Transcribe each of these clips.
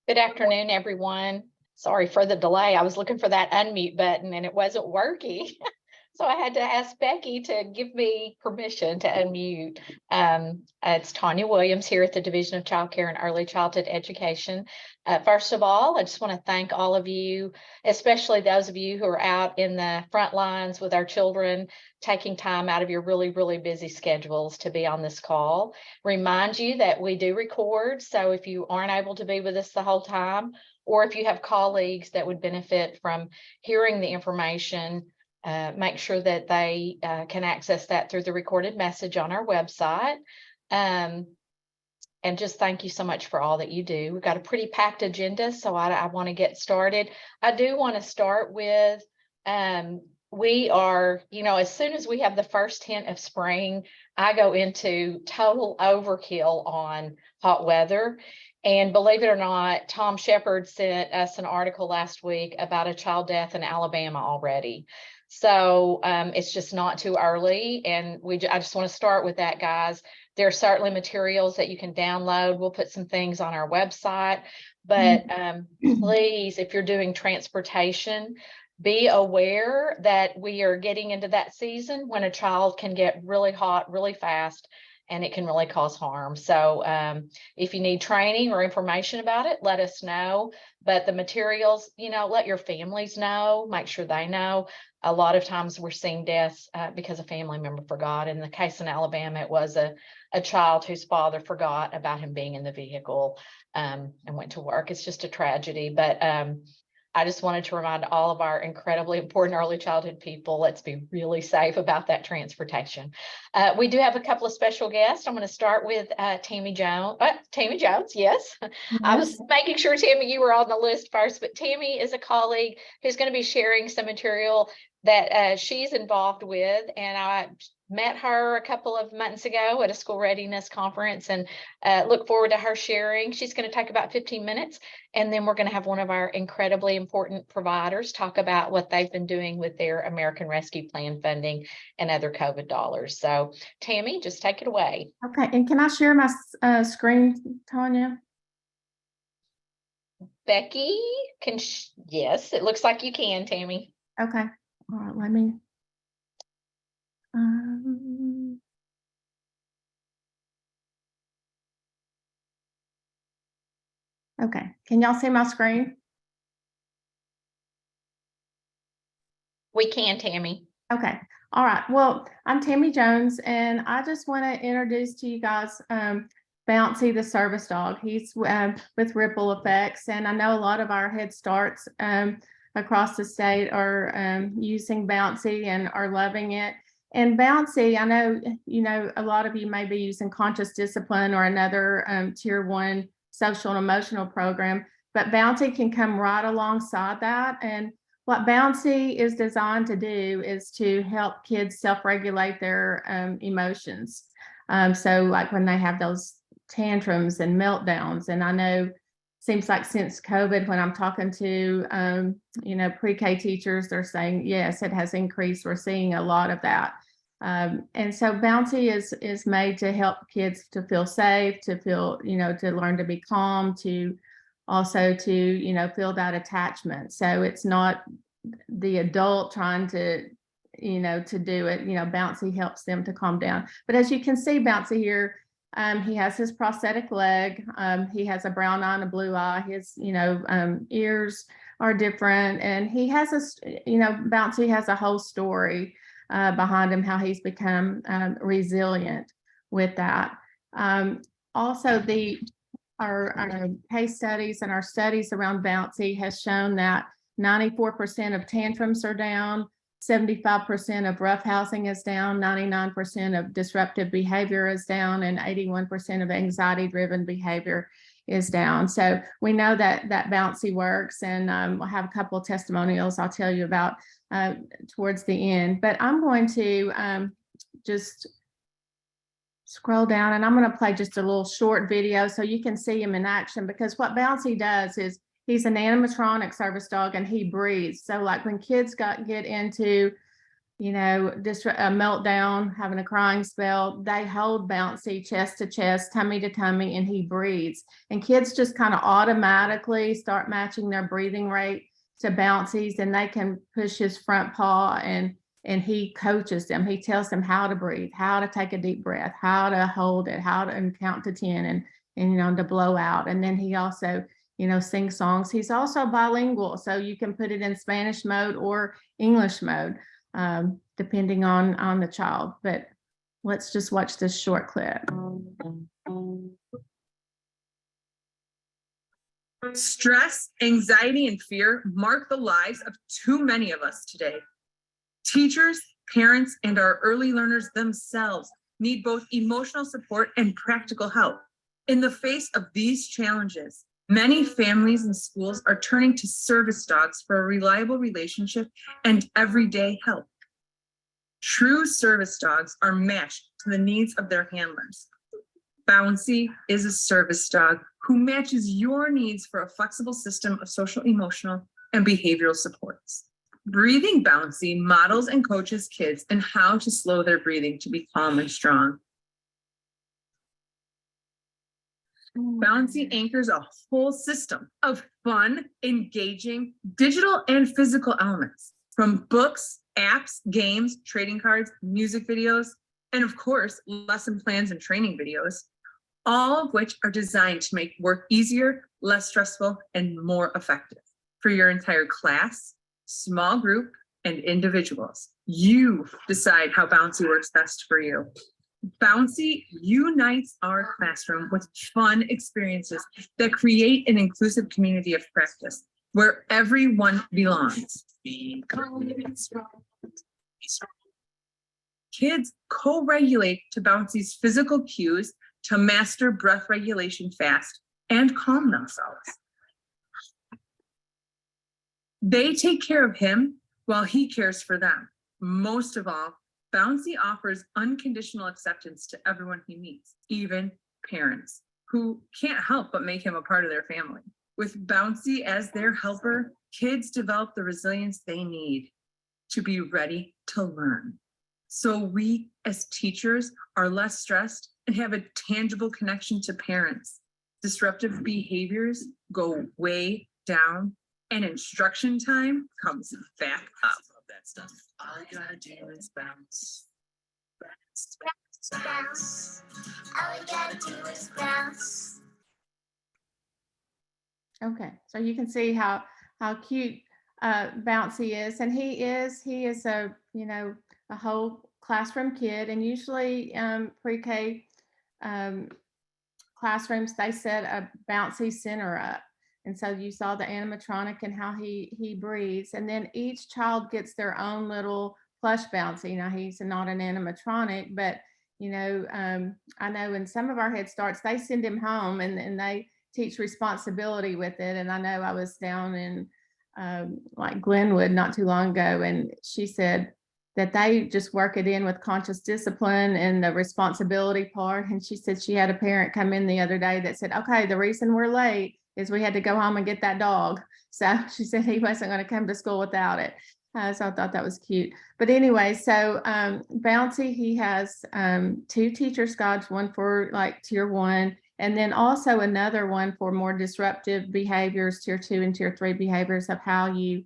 Good afternoon, everyone. Sorry for the delay. I was looking for that unmute button and it wasn't working. So I had to ask Becky to give me permission to unmute. It's Tanya Williams here at the Division of Child Care and Early Childhood Education. First of all, I just want to thank all of you, especially those of you who are out in the front lines with our children, taking time out of your really, really busy schedules to be on this call. Remind you that we do record, so if you aren't able to be with us the whole time, or if you have colleagues that would benefit from hearing the information, make sure that they can access that through the recorded message on our website. And just thank you so much for all that you do. We've got a pretty packed agenda, so I want to get started. I do want to start with, we are, as soon as we have the first hint of spring, I go into total overkill on hot weather. And believe it or not, Tom Shepard sent us an article last week about a child death in Alabama already. So it's just not too early. And I just want to start with that, guys. There are certainly materials that you can download. We'll put some things on our website. But please, if you're doing transportation, be aware that we are getting into that season when a child can get really hot really fast, and it can really cause harm. So if you need training or information about it, let us know. But the materials, let your families know, make sure they know. A lot of times we're seeing deaths because a family member forgot. In the case in Alabama, it was a child whose father forgot about him being in the vehicle and went to work. It's just a tragedy. But I just wanted to remind all of our incredibly important early childhood people, let's be really safe about that transportation. We do have a couple of special guests. I'm going to start with Tammy Jones. Tammy Jones, yes. I was making sure, Tammy, you were on the list first, but Tammy is a colleague who's going to be sharing some material that she's involved with, and I met her a couple of months ago at a school readiness conference, and look forward to her sharing. She's going to take about 15 minutes, and then we're going to have one of our incredibly important providers talk about what they've been doing with their American Rescue Plan funding and other COVID dollars. So Tammy, just take it away. Okay, and can I share my screen, Tanya? Becky, yes, it looks like you can, Tammy. Okay, all right, let me. Okay, can y'all see my screen? We can, Tammy. Okay, all right. Well, I'm Tammy Jones, and I just want to introduce to you guys Bouncy, the service dog. He's with Ripple Effects, and I know a lot of our Head Starts across the state are using Bouncy and are loving it. And Bouncy, I know, a lot of you may be using Conscious Discipline or another Tier 1 social and emotional program, but Bouncy can come right alongside that. And what Bouncy is designed to do is to help kids self-regulate their emotions. So like when they have those tantrums and meltdowns, and I know seems like since COVID, when I'm talking to, pre-K teachers, they're saying, yes, it has increased. We're seeing a lot of that. And so Bouncy is made to help kids to feel safe, to feel, to learn to be calm, to also to, feel that attachment. So it's not the adult trying to, to do it. Bouncy helps them to calm down. But as you can see, Bouncy here, he has his prosthetic leg. He has a brown eye and a blue eye. His, ears are different. And he has Bouncy has a whole story behind him, how he's become resilient with that. Also, our case studies and our studies around Bouncy has shown that 94% of tantrums are down, 75% of roughhousing is down, 99% of disruptive behavior is down, and 81% of anxiety-driven behavior is down. So we know that Bouncy works, and we'll have a couple of testimonials I'll tell you about towards the end. But I'm going to just scroll down, and I'm going to play just a little short video so you can see him in action, because what Bouncy does is he's an animatronic service dog, and he breathes. So like when kids get into, just a meltdown, having a crying spell, they hold Bouncy chest to chest, tummy to tummy, and he breathes. And kids just kind of automatically start matching their breathing rate to Bouncy's, and they can push his front paw, and he coaches them. He tells them how to breathe, how to take a deep breath, how to hold it, how to count to 10, and to blow out. And then he also, sings songs. He's also bilingual, so you can put it in Spanish mode or English mode, depending on the child. But let's just watch this short clip. Stress, anxiety, and fear mark the lives of too many of us today. Teachers, parents, and our early learners themselves need both emotional support and practical help. In the face of these challenges, many families and schools are turning to service dogs for a reliable relationship and everyday help. True service dogs are matched to the needs of their handlers. Bouncy is a service dog who matches your needs for a flexible system of social, emotional, and behavioral supports. Breathing Bouncy models and coaches kids in how to slow their breathing to be calm and strong. Bouncy anchors a whole system of fun, engaging, digital and physical elements, from books, apps, games, trading cards, music videos, and of course, lesson plans and training videos, all of which are designed to make work easier, less stressful, and more effective for your entire class, small group, and individuals. You decide how Bouncy works best for you. Bouncy unites our classroom with fun experiences that create an inclusive community of practice where everyone belongs. Kids co-regulate to Bouncy's physical cues to master breath regulation fast and calm themselves. They take care of him while he cares for them. Most of all, Bouncy offers unconditional acceptance to everyone he meets, even parents who can't help but make him a part of their family. With Bouncy as their helper, kids develop the resilience they need to be ready to learn. So we as teachers are less stressed and have a tangible connection to parents. Disruptive behaviors go way down and instruction time comes back up. That stuff. All you gotta do is bounce. Bounce, bounce, bounce. All you gotta do is bounce. Okay, so you can see how cute Bouncy is, and he is a a whole classroom kid, and usually pre-K classrooms, they set a Bouncy center up. And so you saw the animatronic and how he breathes, and then each child gets their own little plush Bouncy. Now he's not an animatronic, but I know in some of our Head Starts they send him home and they teach responsibility with it. And I know I was down in like Glenwood not too long ago, and she said that they just work it in with conscious discipline and the responsibility part. And she said she had a parent come in the other day that said, okay, the reason we're late is we had to go home and get that dog. So she said he wasn't going to come to school without it. So I thought that was cute. But anyway, so Bouncy, he has 2 teacher squads, one for like tier 1, and then also another one for more disruptive behaviors, tier 2 and tier 3 behaviors of how you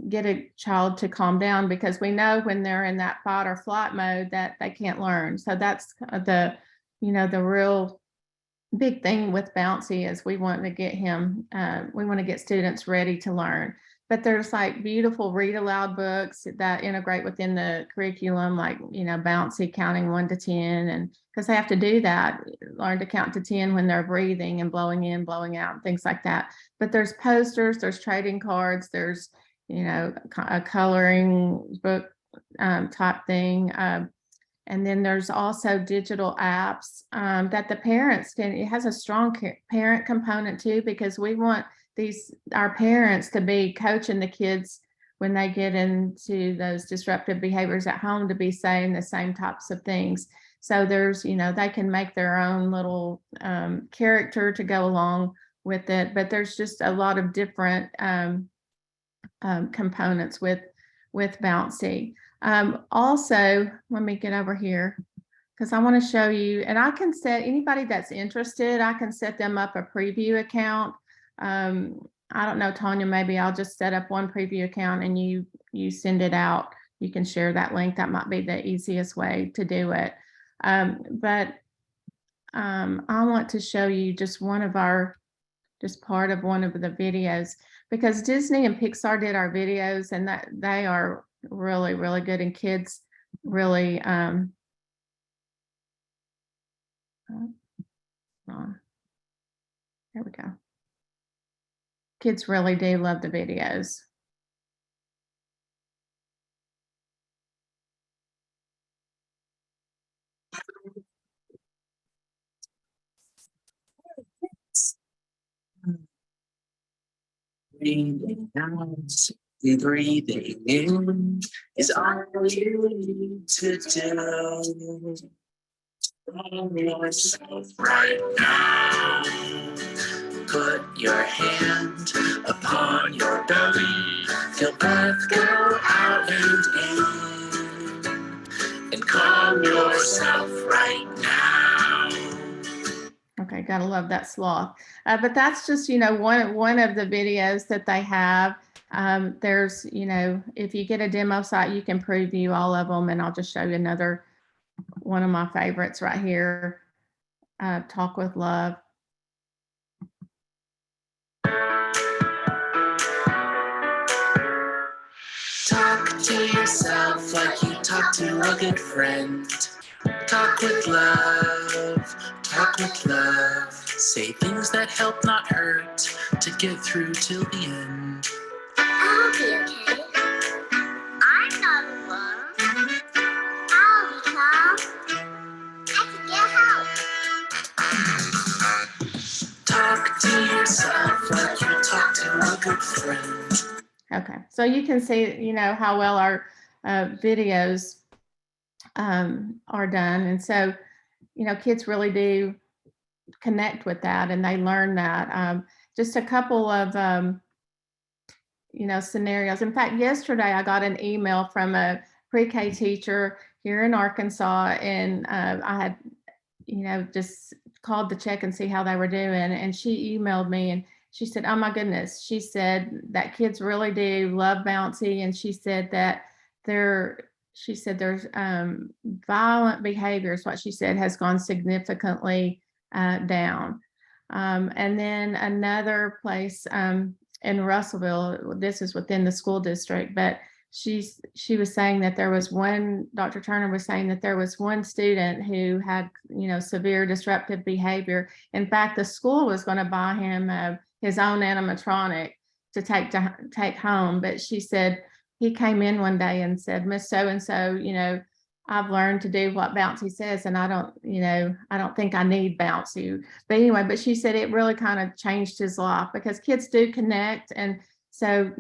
get a child to calm down, because we know when they're in that fight or flight mode that they can't learn. So that's the real big thing with Bouncy is we want to get him, we want to get students ready to learn. But there's like beautiful read aloud books that integrate within the curriculum, like, Bouncy counting 1 to 10, and because they have to do that, learn to count to 10 when they're breathing and blowing in, blowing out, things like that. But there's posters, there's trading cards, there's, a coloring book type thing. And then there's also digital apps that the parents can, it has a strong parent component too, because we want our parents to be coaching the kids when they get into those disruptive behaviors at home, to be saying the same types of things. So there's, they can make their own little character to go along with it, but there's just a lot of different components with Bouncy. Also, let me get over here because I want to show you, and I can set anybody that's interested, I can set them up a preview account. I don't know, Tanya, maybe I'll just set up one preview account and you send it out. You can share that link. That might be the easiest way to do it. But I want to show you just part of one of the videos, because Disney and Pixar did our videos, and that they are really, really good, and kids really there we go. Kids really do love the videos. Breathing out, breathing in is all you need to do. Calm yourself right now. Put your hand upon your belly. Feel breath go out and in. And calm yourself right now. Okay, gotta love that sloth. But that's just, one of the videos that they have. There's, if you get a demo site, you can preview all of them, and I'll just show you another one of my favorites right here. Talk with Love. Talk to yourself like you talk to a good friend. Talk with love, talk with love. Say things that help, not hurt, to get through till the end. I'll be okay. I'm not alone. I'll be calm. I can get help. Talk to yourself like you talk to a good friend. Okay, so you can see, how well our videos are done. And so, kids really do connect with that, and they learn that. Just a couple of, scenarios. In fact, yesterday I got an email from a pre-K teacher here in Arkansas, and I had, just called to check and see how they were doing. And she emailed me and she said, oh my goodness, she said that kids really do love Bouncy. And she said that there's violent behaviors, what she said, has gone significantly down. And then another place in Russellville, this is within the school district, but she was saying that there was Dr. Turner was saying that there was one student who had, severe disruptive behavior. In fact, the school was going to buy him his own animatronic to take home. But she said he came in one day and said, Miss So-and-so, I've learned to do what Bouncy says, and I don't think I need Bouncy. But anyway, but she said it really kind of changed his life, because kids do connect. And so,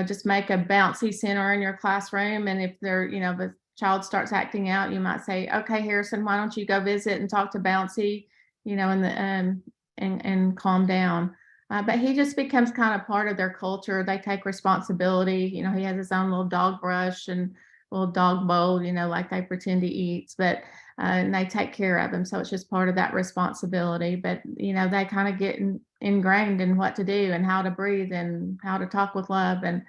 just make a Bouncy center in your classroom. And if if a child starts acting out, you might say, okay, Harrison, why don't you go visit and talk to Bouncy, and calm down. But he just becomes kind of part of their culture. They take responsibility. He has his own little dog brush and little dog bowl, like they pretend he eats, but and they take care of him. So it's just part of that responsibility. But, they kind of get ingrained in what to do and how to breathe and how to talk with love and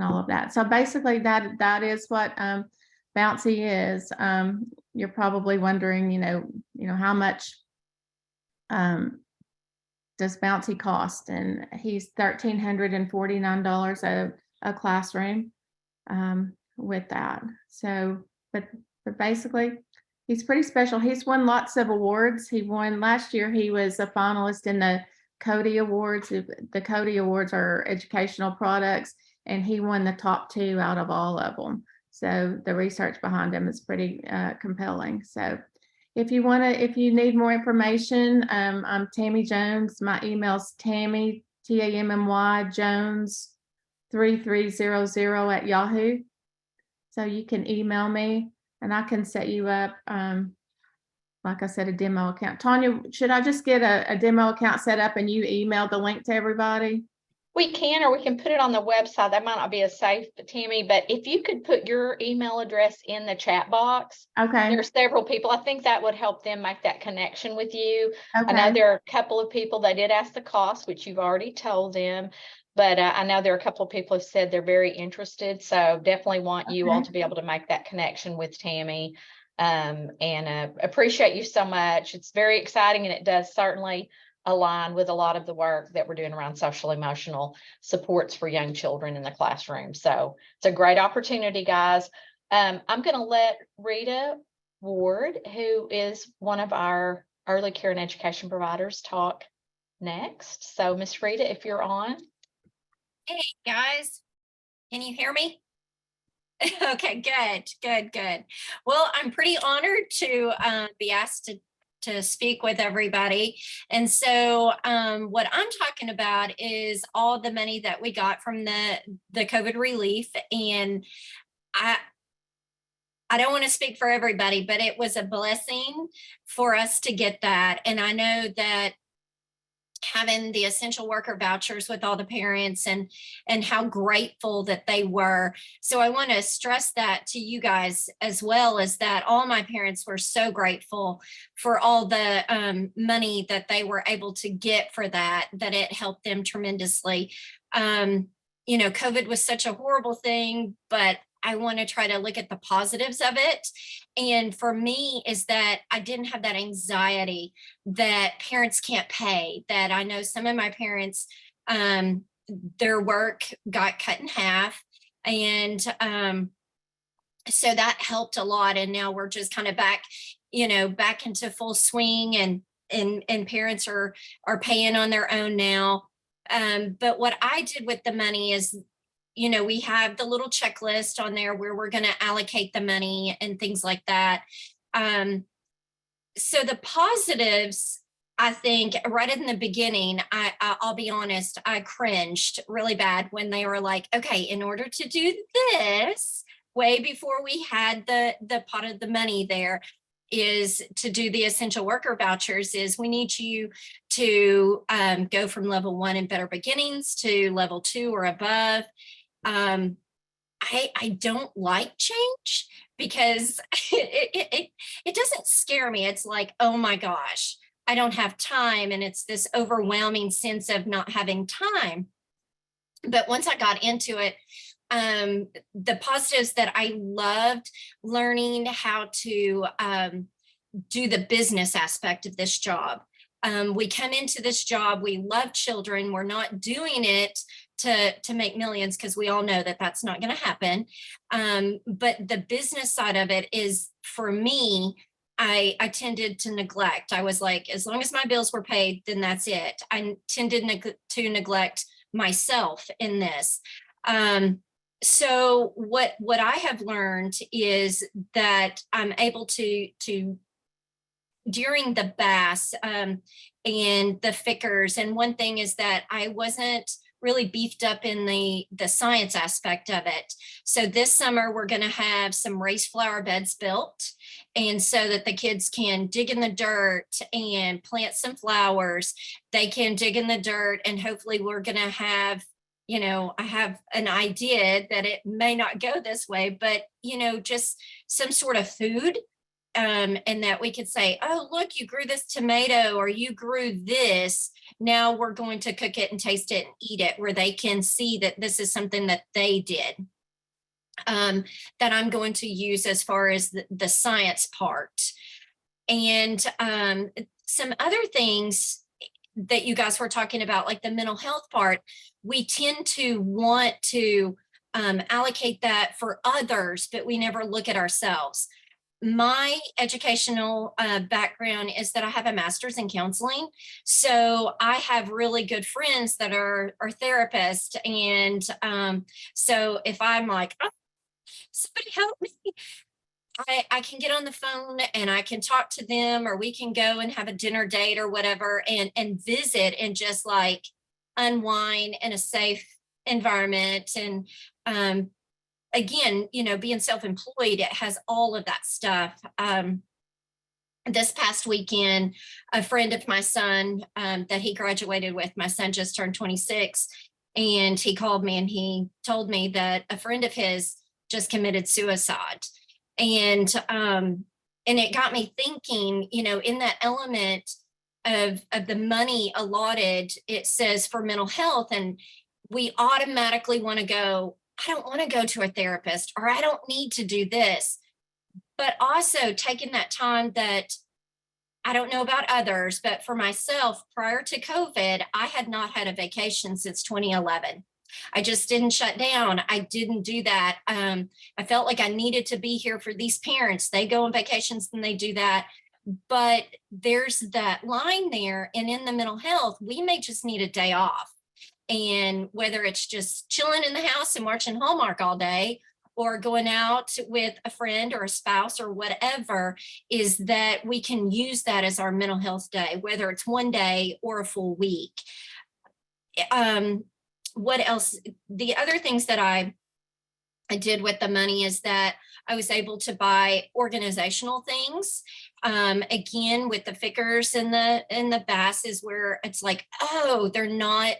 all of that. So basically that is what Bouncy is. You're probably wondering, how much does Bouncy cost? And he's $1,349 a classroom with that. So, but basically, he's pretty special. He's won lots of awards. He won last year. He was a finalist in the Cody Awards. The Cody Awards are educational products, and he won the top 2 out of all of them. So the research behind him is pretty compelling. So if you need more information, I'm Tammy Jones. My email's Tammy, Tammy Jones 3300 @Yahoo. So you can email me and I can set you up, like I said, a demo account. Tanya, should I just get a demo account set up and you email the link to everybody? We can, or we can put it on the website. That might not be as safe, Tammy, but if you could put your email address in the chat box, Okay, there's several people. I think that would help them make that connection with you. I know okay, there are a couple of people that did ask the cost, which you've already told them. But I know there are a couple of people who said they're very interested. So definitely want you all Okay. to be able to make that connection with Tammy. And appreciate you so much. It's very exciting, and it does certainly align with a lot of the work that we're doing around social emotional supports for young children in the classroom. So it's a great opportunity, guys. I'm going to let Rita Ward, who is one of our early care and education providers, talk next. So Miss Rita, if you're on. Hey, guys, can you hear me? Okay, good. Well, I'm pretty honored to be asked to speak with everybody. And so what I'm talking about is all the money that we got from the COVID relief. And I don't want to speak for everybody, but it was a blessing for us to get that. And I know that having the essential worker vouchers with all the parents and how grateful that they were. So I want to stress that to you guys, as well as that all my parents were so grateful for all the money that they were able to get for that it helped them tremendously. You know, COVID was such a horrible thing, but I want to try to look at the positives of it. And for me is that I didn't have that anxiety that parents can't pay, that I know some of my parents, their work got cut in half. And so that helped a lot. And now we're just kind of back, back into full swing, and parents are paying on their own now. But what I did with the money is, we have the little checklist on there where we're going to allocate the money and things like that. So the positives, I think right in the beginning, I'll be honest, I cringed really bad when they were like, okay, in order to do this, way before we had the pot of the money there, is to do the essential worker vouchers, is we need you to go from level 1 in Better Beginnings to level 2 or above. I don't like change because it doesn't scare me. It's like, oh my gosh, I don't have time. And it's this overwhelming sense of not having time. But once I got into it, the positives that I loved learning how to do the business aspect of this job. We come into this job, we love children, we're not doing it to make millions, because we all know that that's not going to happen. But the business side of it is, for me, I tended to neglect. I was like, as long as my bills were paid, then that's it. I tended to neglect myself in this. So what I have learned is that I'm able to during the BAS and the FICRs. And one thing is that I wasn't really beefed up in the science aspect of it. So this summer, we're going to have some raised flower beds built, and so that the kids can dig in the dirt and plant some flowers. They can dig in the dirt, and hopefully we're going to have, I have an idea that it may not go this way, but, just some sort of food. And that we could say, oh, look, you grew this tomato, or you grew this. Now we're going to cook it and taste it and eat it, where they can see that this is something that they did, that I'm going to use as far as the science part. And some other things that you guys were talking about, like the mental health part, we tend to want to allocate that for others, but we never look at ourselves. My educational background is that I have a master's in counseling. So I have really good friends that are therapists. And so if I'm like, oh, somebody help me, I can get on the phone and I can talk to them, or we can go and have a dinner date or whatever, and visit and just like unwind in a safe environment. And again, being self-employed, it has all of that stuff. This past weekend, a friend of my son that he graduated with, my son just turned 26, And he called me and he told me that a friend of his just committed suicide. And it got me thinking, in that element of the money allotted, it says for mental health, and we automatically want to go, I don't want to go to a therapist, or I don't need to do this. But also taking that time that, I don't know about others, but for myself, prior to COVID, I had not had a vacation since 2011. I just didn't shut down. I didn't do that. I felt like I needed to be here for these parents. They go on vacations and they do that. But there's that line there. And in the mental health, we may just need a day off. And whether it's just chilling in the house and watching Hallmark all day, or going out with a friend or a spouse or whatever, is that we can use that as our mental health day, whether it's one day or a full week. What else? The other things that I did with the money is that I was able to buy organizational things. Again, with the Fickers and the Basses, where it's like, oh, they're not,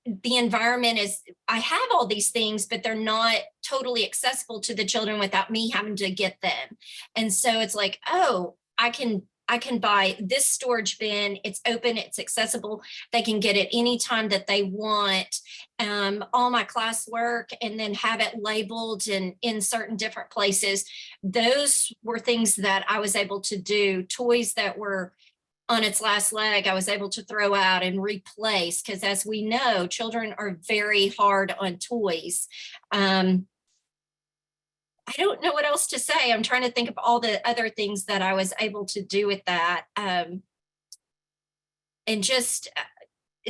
the environment is, I have all these things, but they're not totally accessible to the children without me having to get them. And so it's like, oh, I can buy this storage bin. It's open, it's accessible. They can get it anytime that they want. All my classwork, and then have it labeled and in certain different places. Those were things that I was able to do. Toys that were on its last leg, I was able to throw out and replace, because as we know, children are very hard on toys. I don't know what else to say. I'm trying to think of all the other things that I was able to do with that. And just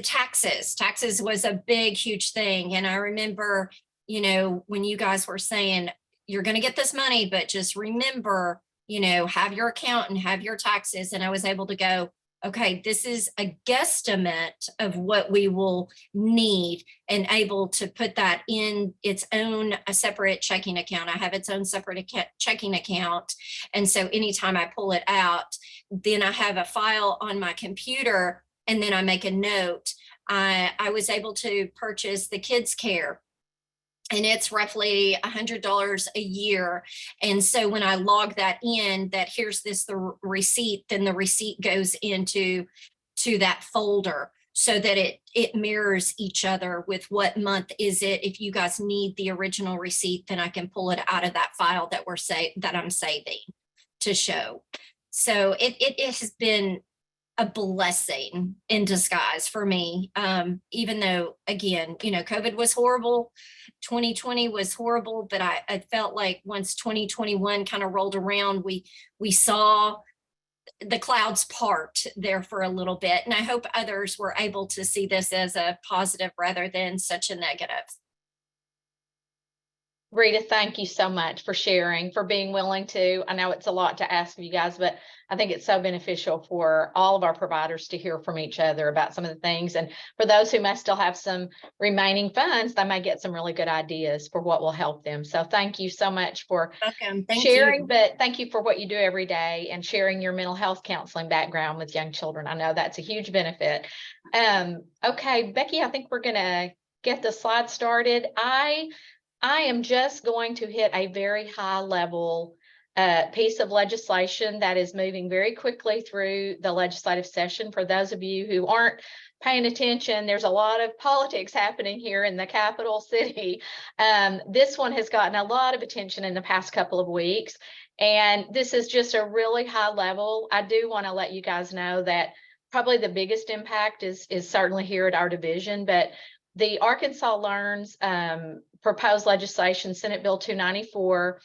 taxes was a big, huge thing. And I remember, when you guys were saying, you're going to get this money, but just remember, have your account and have your taxes. And I was able to go, okay, this is a guesstimate of what we will need, and able to put that in its own a separate checking account. I have its own separate checking account. And so anytime I pull it out, then I have a file on my computer, and then I make a note. I was able to purchase the kids' care, and it's roughly $100 a year. And so when I log that in, that here's the receipt, then the receipt goes into that folder, so that it mirrors each other with what month is it. If you guys need the original receipt, then I can pull it out of that file that I'm saving to show. So it has been a blessing in disguise for me. Even though, again, COVID was horrible, 2020 was horrible, but I felt like once 2021 kind of rolled around, we saw the clouds part there for a little bit. And I hope others were able to see this as a positive rather than such a negative. Rita, thank you so much for sharing, for being willing to. I know it's a lot to ask of you guys, but I think it's so beneficial for all of our providers to hear from each other about some of the things. And for those who may still have some remaining funds, they may get some really good ideas for what will help them. So thank you so much for sharing, but thank you for what you do every day and sharing your mental health counseling background with young children. I know that's a huge benefit. Okay, Becky, I think we're going to get the slide started. I am just going to hit a very high level piece of legislation that is moving very quickly through the legislative session. For those of you who aren't paying attention, there's a lot of politics happening here in the capital city. This one has gotten a lot of attention in the past couple of weeks, and this is just a really high level. I do want to let you guys know that probably the biggest impact is certainly here at our division, but the Arkansas Learns proposed legislation, Senate Bill 294,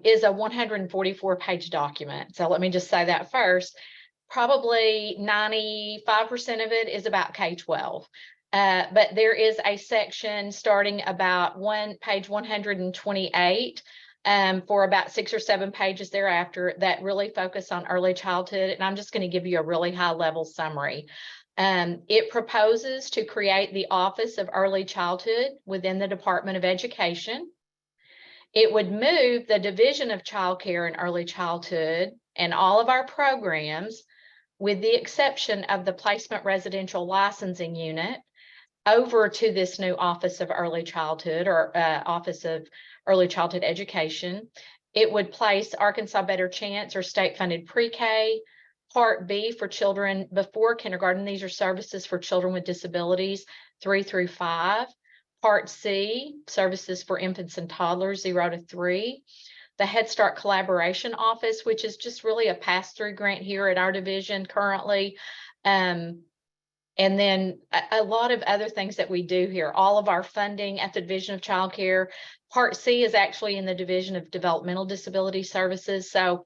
is a 144-page document. So let me just say that first. Probably 95% of it is about K-12. But there is a section starting about page 128 for about 6 or 7 pages thereafter that really focus on early childhood. And I'm just going to give you a really high-level summary. It proposes to create the Office of Early Childhood within the Department of Education. It would move the Division of Child Care and Early Childhood and all of our programs, with the exception of the Placement Residential Licensing Unit, over to this new Office of Early Childhood, or Office of Early Childhood Education. It would place Arkansas Better Chance or state-funded pre-K, Part B for children before kindergarten. These are services for children with disabilities 3 through 5. Part C, services for infants and toddlers 0 to 3. The Head Start Collaboration Office, which is just really a pass-through grant here at our division currently. And then a lot of other things that we do here. All of our funding at the Division of Child Care. Part C is actually in the Division of Developmental Disability Services. So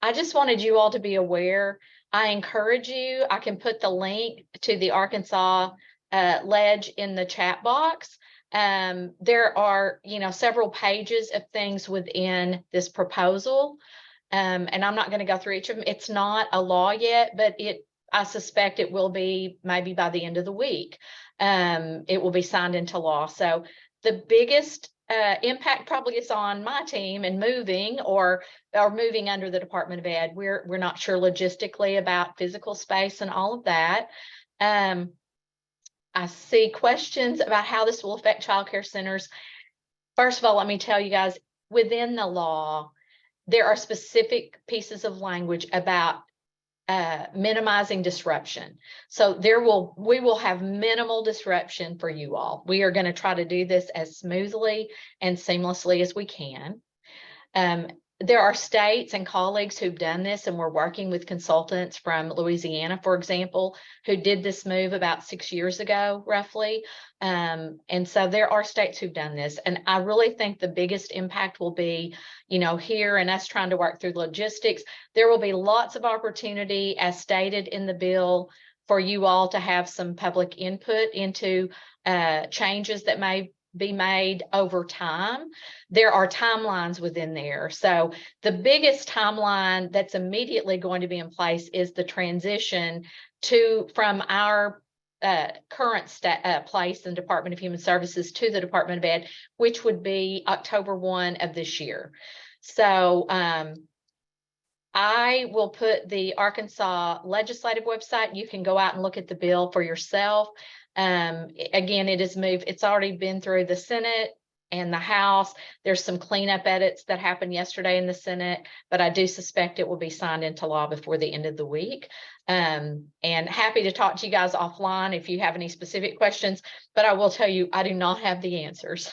I just wanted you all to be aware. I encourage you, I can put the link to the Arkansas ledge in the chat box. There are, several pages of things within this proposal. And I'm not going to go through each of them. It's not a law yet, but I suspect it will be maybe by the end of the week. It will be signed into law. So the biggest impact probably is on my team and moving or moving under the Department of Ed. We're not sure logistically about physical space and all of that. I see questions about how this will affect child care centers. First of all, let me tell you guys, within the law, there are specific pieces of language about minimizing disruption. So we will have minimal disruption for you all. We are going to try to do this as smoothly and seamlessly as we can. There are states and colleagues who've done this, and we're working with consultants from Louisiana, for example, who did this move about 6 years ago, roughly. And so there are states who've done this. And I really think the biggest impact will be, here and us trying to work through logistics. There will be lots of opportunity, as stated in the bill, for you all to have some public input into changes that may be made over time. There are timelines within there. So the biggest timeline that's immediately going to be in place is the transition from our current place in Department of Human Services to the Department of Ed, which would be October 1 of this year. So I will put the Arkansas legislative website. You can go out and look at the bill for yourself. Again, it is moved. It's already been through the Senate and the House. There's some cleanup edits that happened yesterday in the Senate, but I do suspect it will be signed into law before the end of the week. And happy to talk to you guys offline if you have any specific questions, but I will tell you, I do not have the answers.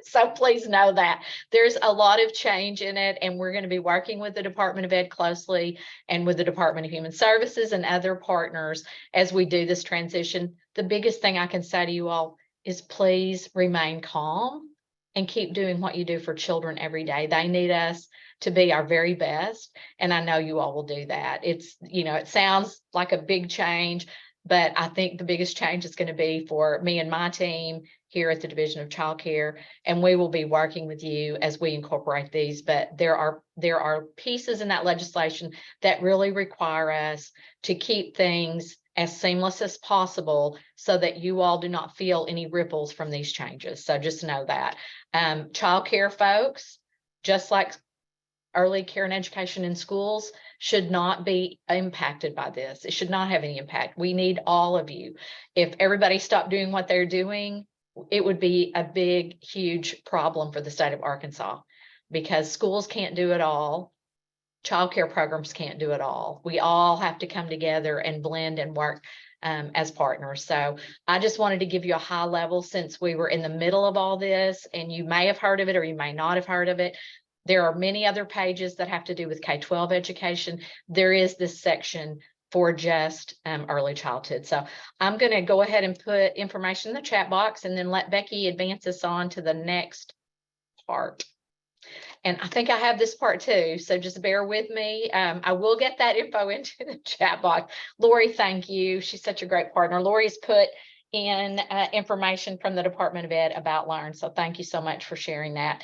So please know that there's a lot of change in it, and we're going to be working with the Department of Ed closely and with the Department of Human Services and other partners as we do this transition. The biggest thing I can say to you all is please remain calm and keep doing what you do for children every day. They need us to be our very best, and I know you all will do that. It's, it sounds like a big change, but I think the biggest change is going to be for me and my team here at the Division of Child Care, and we will be working with you as we incorporate these. But there are pieces in that legislation that really require us to keep things as seamless as possible so that you all do not feel any ripples from these changes. So just know that. Child care folks, just like early care and education in schools, should not be impacted by this. It should not have any impact. We need all of you. If everybody stopped doing what they're doing, it would be a big, huge problem for the state of Arkansas, because schools can't do it all. Child care programs can't do it all. We all have to come together and blend and work as partners. So I just wanted to give you a high level, since we were in the middle of all this, and you may have heard of it or you may not have heard of it. There are many other pages that have to do with K-12 education. There is this section for just early childhood. So I'm going to go ahead and put information in the chat box and then let Becky advance us on to the next part. And I think I have this part too, so just bear with me. I will get that info into the chat box. Lori, thank you. She's such a great partner. Lori's put in information from the Department of Ed about Learn. So thank you so much for sharing that.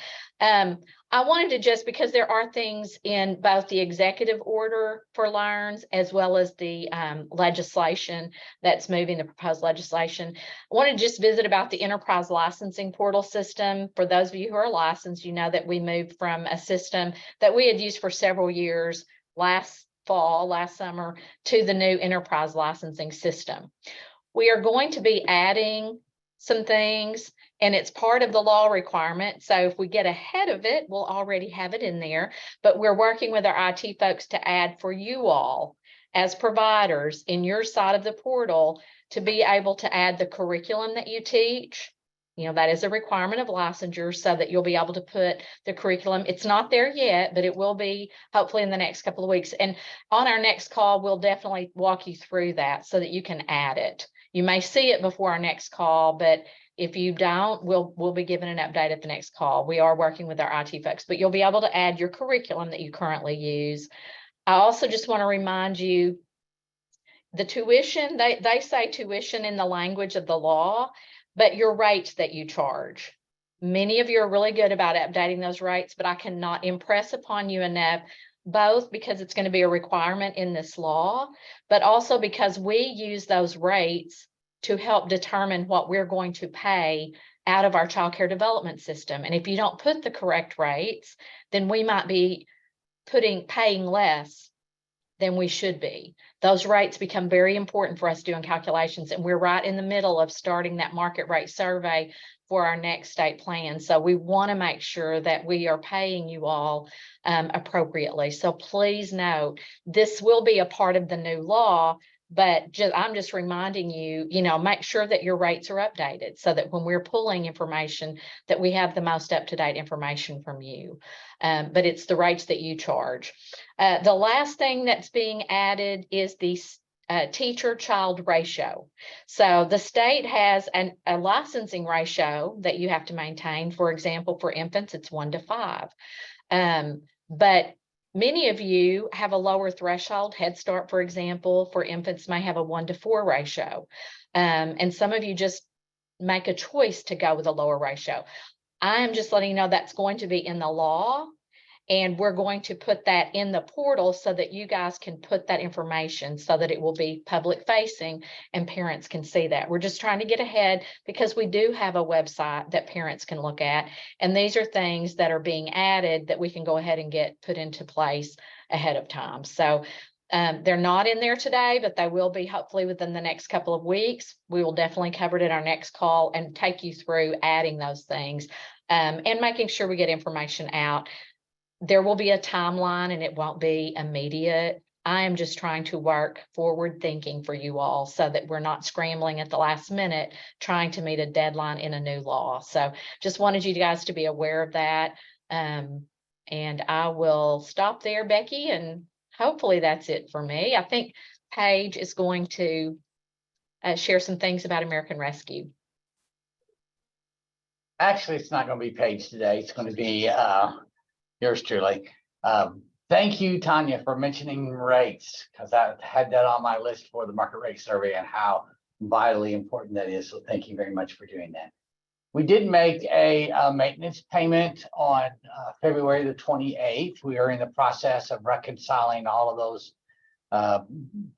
I wanted to just, because there are things in both the executive order for Learns as well as the legislation that's moving, the proposed legislation. I want to just visit about the enterprise licensing portal system. For those of you who are licensed, you know that we moved from a system that we had used for several years last summer, to the new enterprise licensing system. We are going to be adding some things, and it's part of the law requirement. So if we get ahead of it, we'll already have it in there. But we're working with our IT folks to add for you all as providers in your side of the portal to be able to add the curriculum that you teach. You know, that is a requirement of licensure so that you'll be able to put the curriculum. It's not there yet, but it will be hopefully in the next couple of weeks. And on our next call, we'll definitely walk you through that so that you can add it. You may see it before our next call, but if you don't, we'll be giving an update at the next call. We are working with our IT folks, but you'll be able to add your curriculum that you currently use. I also just want to remind you, the tuition, they say tuition in the language of the law, but your rates that you charge. Many of you are really good about updating those rates, but I cannot impress upon you enough, both because it's going to be a requirement in this law, but also because we use those rates to help determine what we're going to pay out of our child care development system. And if you don't put the correct rates, then we might be paying less than we should be. Those rates become very important for us doing calculations, and we're right in the middle of starting that market rate survey for our next state plan. So we want to make sure that we are paying you all appropriately. So please note, this will be a part of the new law, but I'm just reminding you, make sure that your rates are updated so that when we're pulling information, that we have the most up-to-date information from you. But it's the rates that you charge. The last thing that's being added is the teacher-child ratio. So the state has a licensing ratio that you have to maintain. For example, for infants, it's 1 to 5. But many of you have a lower threshold. Head Start, for example, for infants may have a 1 to 4 ratio. And some of you just make a choice to go with a lower ratio. I am just letting you know that's going to be in the law, and we're going to put that in the portal so that you guys can put that information so that it will be public facing and parents can see that. We're just trying to get ahead because we do have a website that parents can look at. And these are things that are being added that we can go ahead and get put into place ahead of time. So they're not in there today, but they will be hopefully within the next couple of weeks. We will definitely cover it in our next call and take you through adding those things and making sure we get information out. There will be a timeline and it won't be immediate. I am just trying to work forward thinking for you all so that we're not scrambling at the last minute trying to meet a deadline in a new law. So just wanted you guys to be aware of that. And I will stop there, Becky, and hopefully that's it for me. I think Paige is going to share some things about American Rescue. Actually, it's not going to be Paige today. It's going to be yours truly. Thank you, Tanya, for mentioning rates, because I had that on my list for the market rate survey and how vitally important that is. So thank you very much for doing that. We did make a maintenance payment on February the 28th. We are in the process of reconciling all of those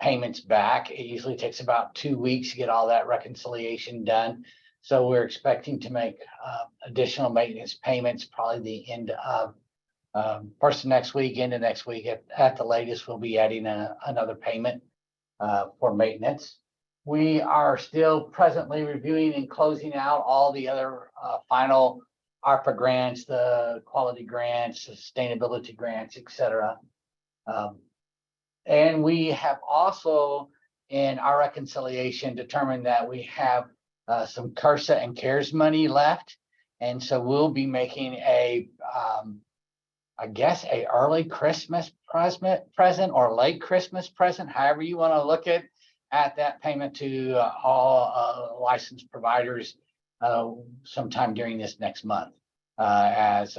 payments back. It usually takes about 2 weeks to get all that reconciliation done. So we're expecting to make additional maintenance payments probably the end of first of next week, into next week. At the latest, we'll be adding another payment for maintenance. We are still presently reviewing and closing out all the other final ARPA grants, the quality grants, sustainability grants, etc. And we have also, in our reconciliation, determined that we have some CRSA and CARES money left. And so we'll be making I guess a early Christmas present or late Christmas present, however you want to look at that payment to all licensed providers sometime during this next month as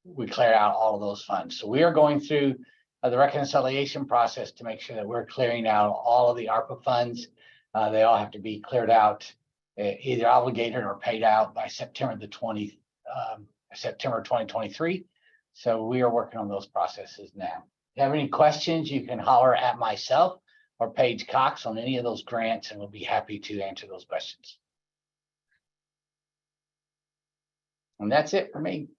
we clear out all of those funds. So we are going through the reconciliation process to make sure that we're clearing out all of the ARPA funds. They all have to be cleared out, either obligated or paid out by September 2023. So we are working on those processes now. If you have any questions, you can holler at myself or Paige Cox on any of those grants, and we'll be happy to answer those questions. And that's it for me.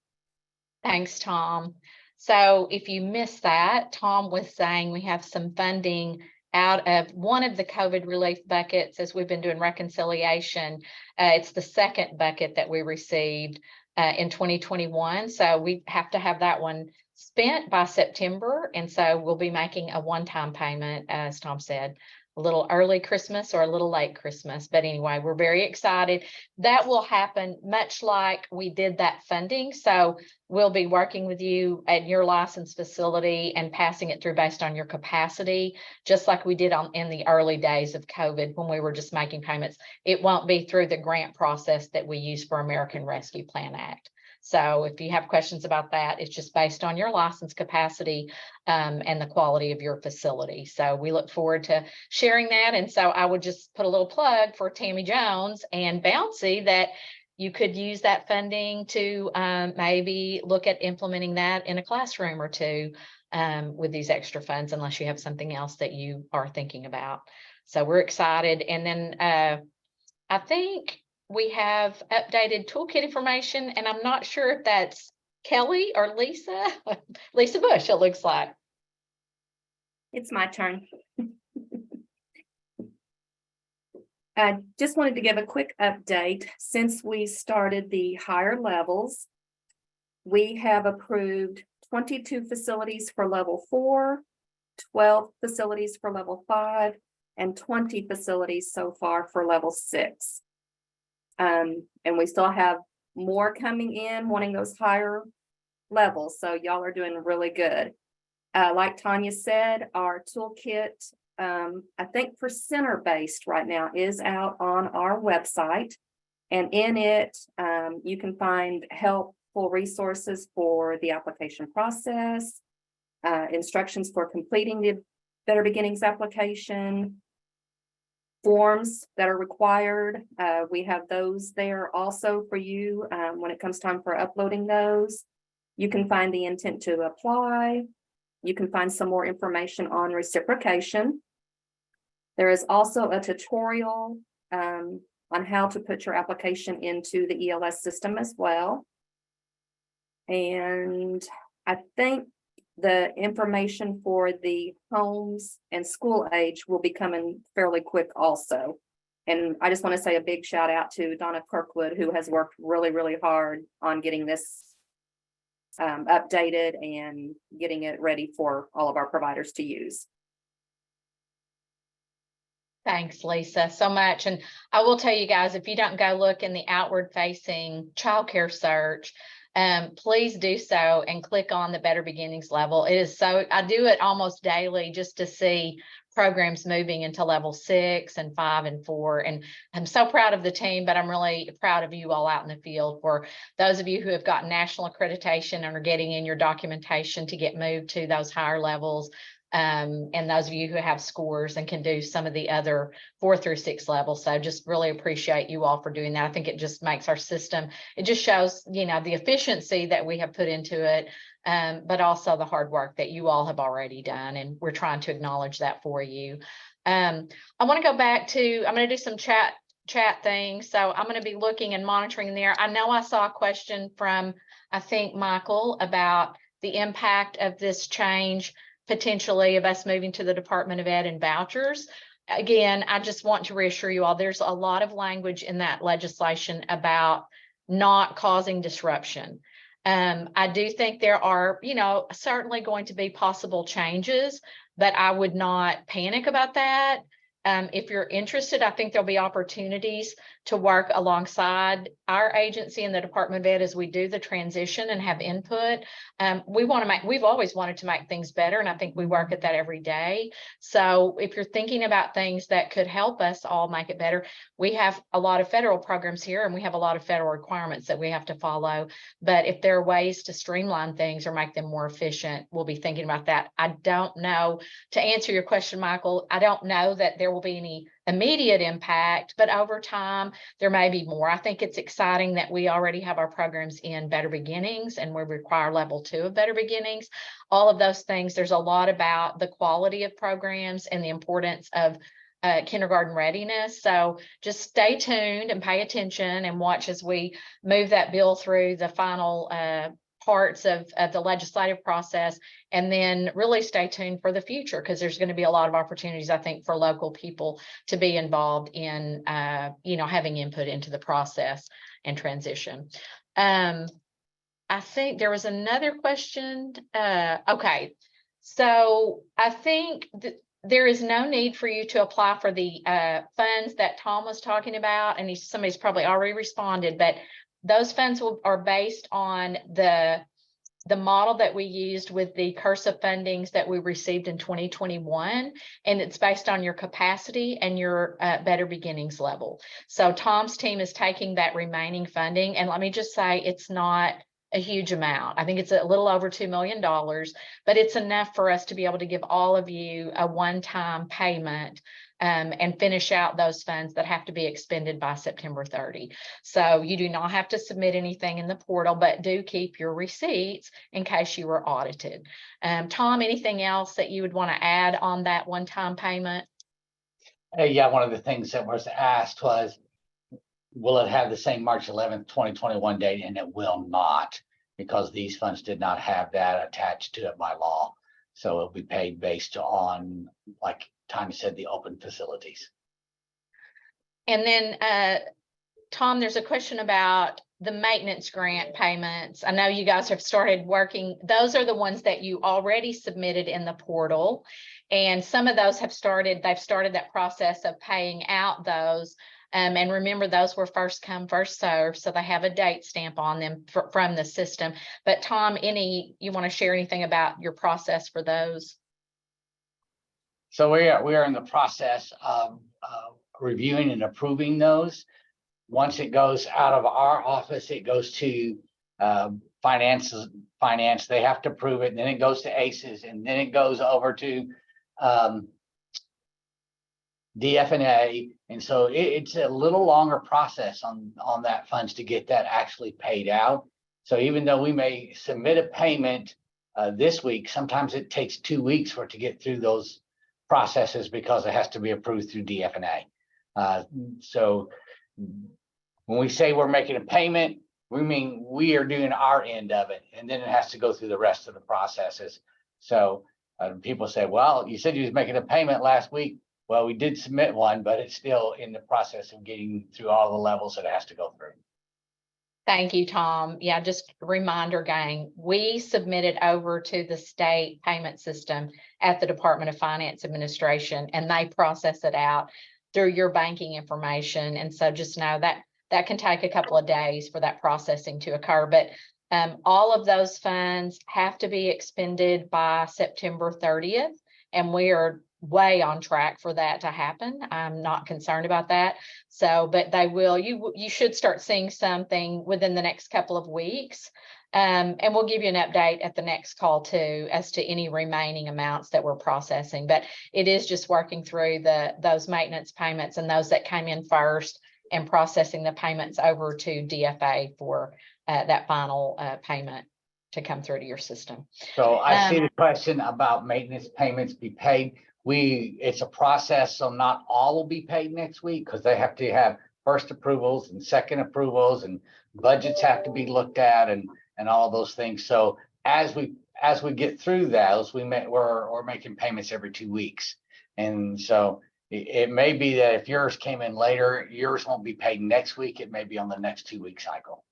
Thanks, Tom. So if you missed that, Tom was saying we have some funding out of one of the COVID relief buckets as we've been doing reconciliation. It's the second bucket that we received in 2021. So we have to have that one spent by September. And so we'll be making a one-time payment, as Tom said, a little early Christmas or a little late Christmas. But anyway, we're very excited. That will happen much like we did that funding. So we'll be working with you at your licensed facility and passing it through based on your capacity, just like we did in the early days of COVID when we were just making payments. It won't be through the grant process that we use for American Rescue Plan Act. So if you have questions about that, it's just based on your license capacity and the quality of your facility. So we look forward to sharing that. And so I would just put a little plug for Tammy Jones and Bouncy that you could use that funding to maybe look at implementing that in a classroom or two with these extra funds, unless you have something else that you are thinking about. So we're excited. And then I think we have updated toolkit information, and I'm not sure if that's Kelly or Lisa. Lisa Bush, it looks like. It's my turn. I just wanted to give a quick update. Since we started the higher levels, we have approved 22 facilities for level 4, 12 facilities for level 5, and 20 facilities so far for level 6. And we still have more coming in wanting those higher levels. So y'all are doing really good. Like Tanya said, our toolkit, I think for center-based right now, is out on our website. And in it, you can find helpful resources for the application process, instructions for completing the Better Beginnings application, forms that are required. We have those there also for you when it comes time for uploading those. You can find the intent to apply. You can find some more information on reciprocation. There is also a tutorial on how to put your application into the ELS system as well. And I think the information for the homes and school age will be coming fairly quick also. And I just want to say a big shout out to Donna Kirkwood, who has worked really, really hard on getting this updated and getting it ready for all of our providers to use. Thanks, Lisa, so much. And I will tell you guys, if you don't go look in the outward facing childcare search, please do so and click on the Better Beginnings level. It is so, I do it almost daily just to see programs moving into level 6 and 5 and 4. And I'm so proud of the team, but I'm really proud of you all out in the field. For those of you who have gotten national accreditation and are getting in your documentation to get moved to those higher levels, and those of you who have scores and can do some of the other 4 through 6 levels. So just really appreciate you all for doing that. I think it just makes our system, it just shows, the efficiency that we have put into it, but also the hard work that you all have already done. And we're trying to acknowledge that for you. I want to go back to, I'm going to do some chat things. So I'm going to be looking and monitoring there. I know I saw a question from, I think, Michael, about the impact of this change potentially of us moving to the Department of Ed and vouchers. Again, I just want to reassure you all, there's a lot of language in that legislation about not causing disruption. I do think there are, certainly going to be possible changes, but I would not panic about that. If you're interested, I think there'll be opportunities to work alongside our agency and the Department of Ed as we do the transition and have input. We've always wanted to make things better, and I think we work at that every day. So if you're thinking about things that could help us all make it better, we have a lot of federal programs here, and we have a lot of federal requirements that we have to follow. But if there are ways to streamline things or make them more efficient, we'll be thinking about that. I don't know, to answer your question, Michael, I don't know that there will be any immediate impact, but over time, there may be more. I think it's exciting that we already have our programs in Better Beginnings, and we require level 2 of Better Beginnings. All of those things, there's a lot about the quality of programs and the importance of kindergarten readiness. So just stay tuned and pay attention and watch as we move that bill through the final parts of the legislative process, and then really stay tuned for the future, because there's going to be a lot of opportunities, I think, for local people to be involved in, having input into the process and transition. I think there was another question. Okay, so I think there is no need for you to apply for the funds that Tom was talking about, and somebody's probably already responded, but those funds are based on the model that we used with the cursive fundings that we received in 2021, and it's based on your capacity and your Better Beginnings level. So Tom's team is taking that remaining funding, and let me just say, it's not a huge amount. I think it's a little over $2 million, but it's enough for us to be able to give all of you a one-time payment and finish out those funds that have to be expended by September 30. So you do not have to submit anything in the portal, but do keep your receipts in case you were audited. Tom, anything else that you would want to add on that one-time payment? Yeah, one of the things that was asked was, will it have the same March 11th, 2021 date? And it will not, because these funds did not have that attached to it by law. So it'll be paid based on, like Tanya said, the open facilities. And then, Tom, there's a question about the maintenance grant payments. I know you guys have started working. Those are the ones that you already submitted in the portal. And some of those they've started that process of paying out those. And remember, those were first come, first served, so they have a date stamp on them from the system. But Tom, you want to share anything about your process for those? So we are in the process of reviewing and approving those. Once it goes out of our office, it goes to finance. They have to approve it, and then it goes to ACES, and then it goes over to DFNA, and so it's a little longer process on that funds to get that actually paid out. So even though we may submit a payment this week, sometimes it takes 2 weeks for it to get through those processes because it has to be approved through DFNA. So when we say we're making a payment, we mean we are doing our end of it, and then it has to go through the rest of the processes. So people say, well, you said you was making a payment last week. Well, we did submit one, but it's still in the process of getting through all the levels that it has to go through. Thank you, Tom. Yeah, just a reminder, gang, we submitted over to the state payment system at the Department of Finance Administration, and they process it out through your banking information. And so just know that that can take a couple of days for that processing to occur. But all of those funds have to be expended by September 30th, and we are way on track for that to happen. I'm not concerned about that. So, but they will, you should start seeing something within the next couple of weeks. And we'll give you an update at the next call too, as to any remaining amounts that we're processing. But it is just working through those maintenance payments and those that came in first, and processing the payments over to DFA for that final payment to come through to your system. So I see the question about maintenance payments be paid. It's a process, so not all will be paid next week, because they have to have first approvals and second approvals, and budgets have to be looked at, and all those things. So as we get through those, we're making payments every 2 weeks. And so it may be that if yours came in later, yours won't be paid next week. It may be on the next 2 week cycle.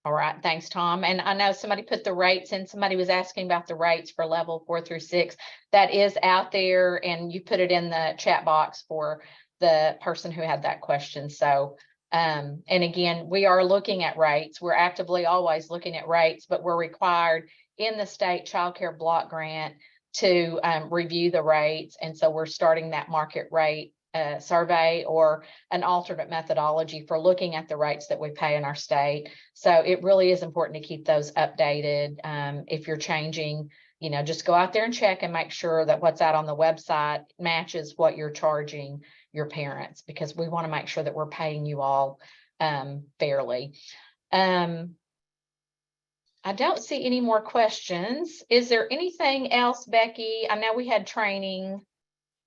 All right, thanks, Tom. And I know somebody put the rates in. Somebody was asking about the rates for level 4 through 6. That is out there, and you put it in the chat box for the person who had that question. So, and again, we are looking at rates. We're actively always looking at rates, but we're required in the state child care block grant to review the rates. And so we're starting that market rate survey, or an alternate methodology for looking at the rates that we pay in our state. So it really is important to keep those updated. If you're changing, just go out there and check and make sure that what's out on the website matches what you're charging your parents, because we want to make sure that we're paying you all fairly. I don't see any more questions. Is there anything else, Becky? I know we had training.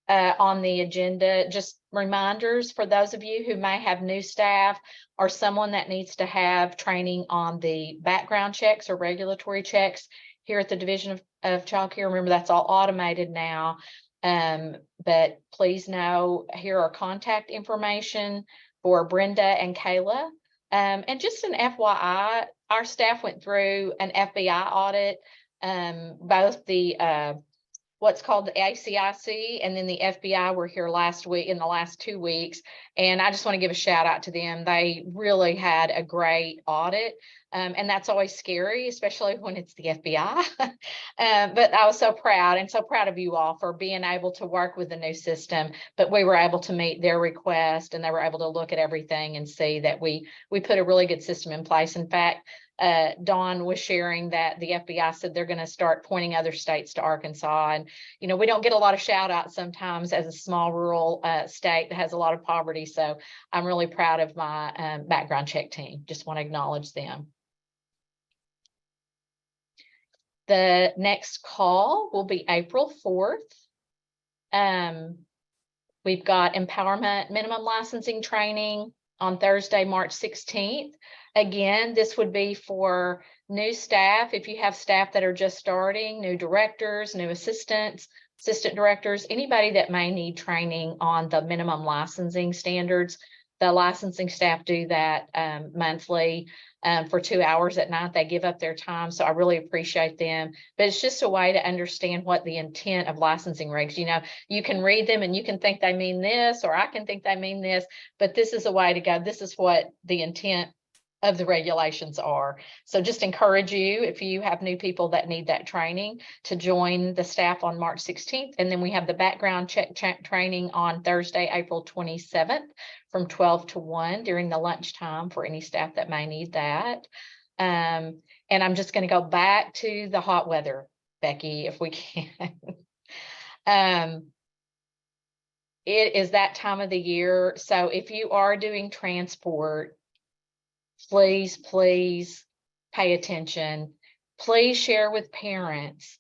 on the agenda, just reminders for those of you who may have new staff or someone that needs to have training on the background checks or regulatory checks here at the Division of Child Care. Remember, that's all automated now. But please know, here are contact information for Brenda and Kayla. And just an FYI, our staff went through an FBI audit, both the what's called the ACIC and then the FBI were here last week, in the last 2 weeks. And I just want to give a shout out to them. They really had a great audit. And that's always scary, especially when it's the FBI. But I was so proud of you all for being able to work with the new system. But we were able to meet their request, and they were able to look at everything and see that we put a really good system in place. In fact, Dawn was sharing that the FBI said they're going to start pointing other states to Arkansas. And, you know, we don't get a lot of shout outs sometimes as a small rural state that has a lot of poverty. So I'm really proud of my background check team. Just want to acknowledge them. The next call will be April 4th. We've got empowerment minimum licensing training on Thursday, March 16th. Again, this would be for new staff. If you have staff that are just starting, new directors, new assistants, assistant directors, anybody that may need training on the minimum licensing standards. The licensing staff do that monthly for 2 hours at night. They give up their time. So I really appreciate them. But it's just a way to understand what the intent of licensing regs, you know, you can read them and you can think they mean this, or I can think they mean this, but this is a way to go. This is what the intent of the regulations are. So just encourage you, if you have new people that need that training, to join the staff on March 16th. And then we have the background check training on Thursday, April 27th from 12 to 1 during the lunchtime for any staff that may need that. And I'm just going to go back to the hot weather, Becky, if we can. It is that time of the year. So if you are doing transport, please pay attention. Please share with parents,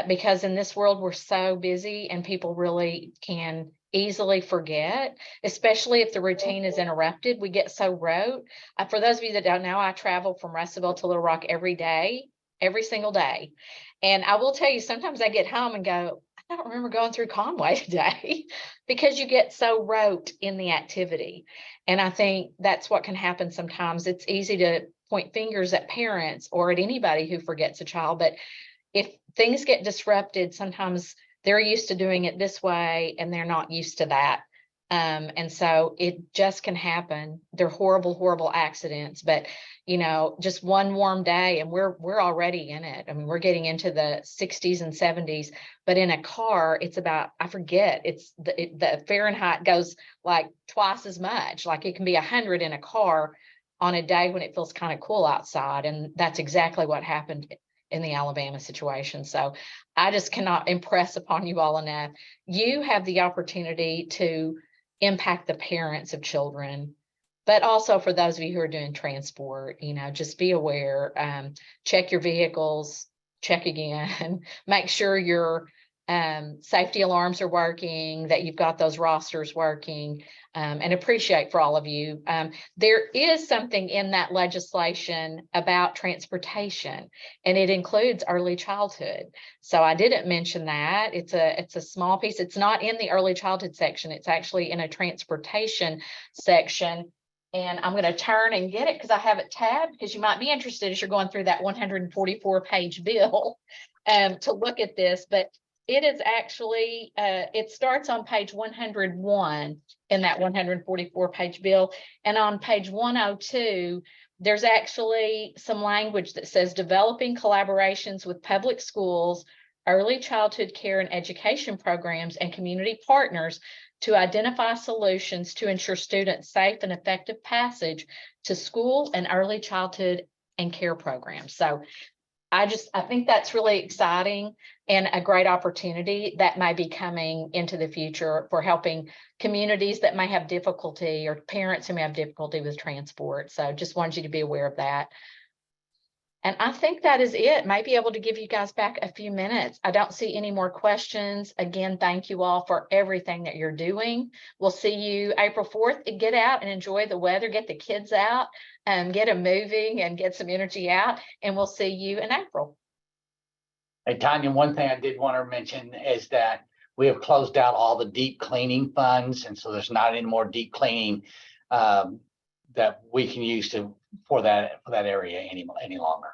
because in this world, we're so busy and people really can easily forget, especially if the routine is interrupted. We get so rote. For those of you that don't know, I travel from Russellville to Little Rock every day, every single day. And I will tell you, sometimes I get home and go, I don't remember going through Conway today, because you get so rote in the activity. And I think that's what can happen sometimes. It's easy to point fingers at parents or at anybody who forgets a child. But if things get disrupted, sometimes they're used to doing it this way and they're not used to that. And so it just can happen. They're horrible, horrible accidents, but you know, just one warm day and we're already in it. I mean, we're getting into the 60s and 70s, but in a car, it's about, I forget, it's the Fahrenheit goes like twice as much. Like it can be 100 in a car on a day when it feels kind of cool outside. And that's exactly what happened in the Alabama situation. So I just cannot impress upon you all enough. You have the opportunity to impact the parents of children, but also for those of you who are doing transport, you know, just be aware, check your vehicles, check again, make sure your safety alarms are working, that you've got those rosters working, and appreciate for all of you. There is something in that legislation about transportation, and it includes early childhood. So I didn't mention that. It's a small piece. It's not in the early childhood section. It's actually in a transportation section. And I'm going to turn and get it because I have it tabbed, because you might be interested as you're going through that 144-page bill to look at this. But it is actually, it starts on page 101 in that 144-page bill. And on page 102, there's actually some language that says developing collaborations with public schools, early childhood care and education programs, and community partners to identify solutions to ensure students' safe and effective passage to school and early childhood and care programs. So I think that's really exciting and a great opportunity that may be coming into the future for helping communities that may have difficulty, or parents who may have difficulty with transport. So just wanted you to be aware of that. And I think that is it. Might be able to give you guys back a few minutes. I don't see any more questions. Again, thank you all for everything that you're doing. We'll see you April 4th. Get out and enjoy the weather, get the kids out, get them moving and get some energy out. And we'll see you in April. Hey, Tanya, one thing I did want to mention is that we have closed out all the deep cleaning funds. And so there's not any more deep cleaning that we can use for that area any longer.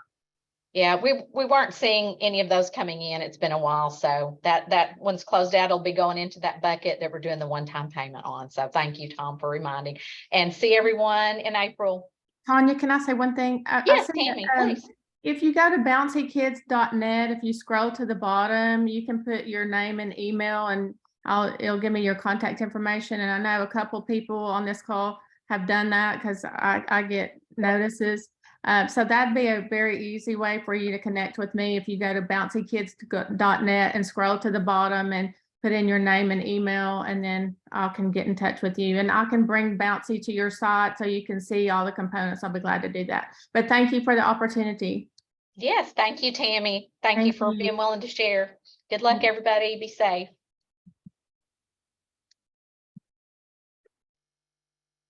Yeah, we weren't seeing any of those coming in. It's been a while. So that one's closed out. It'll be going into that bucket that we're doing the one-time payment on. So thank you, Tom, for reminding, and see everyone in April. Tanya, can I say one thing? Yes, Tammy, please. If you go to bouncykids.net, if you scroll to the bottom, you can put your name and email, and it'll give me your contact information. And I know a couple people on this call have done that because I get notices. So that'd be a very easy way for you to connect with me. If you go to bouncykids.net and scroll to the bottom and put in your name and email, and then I can get in touch with you, and I can bring Bouncy to your site so you can see all the components. I'll be glad to do that. But thank you for the opportunity. Yes, thank you, Tammy. Thank you for being willing to share. Good luck, everybody. Be safe.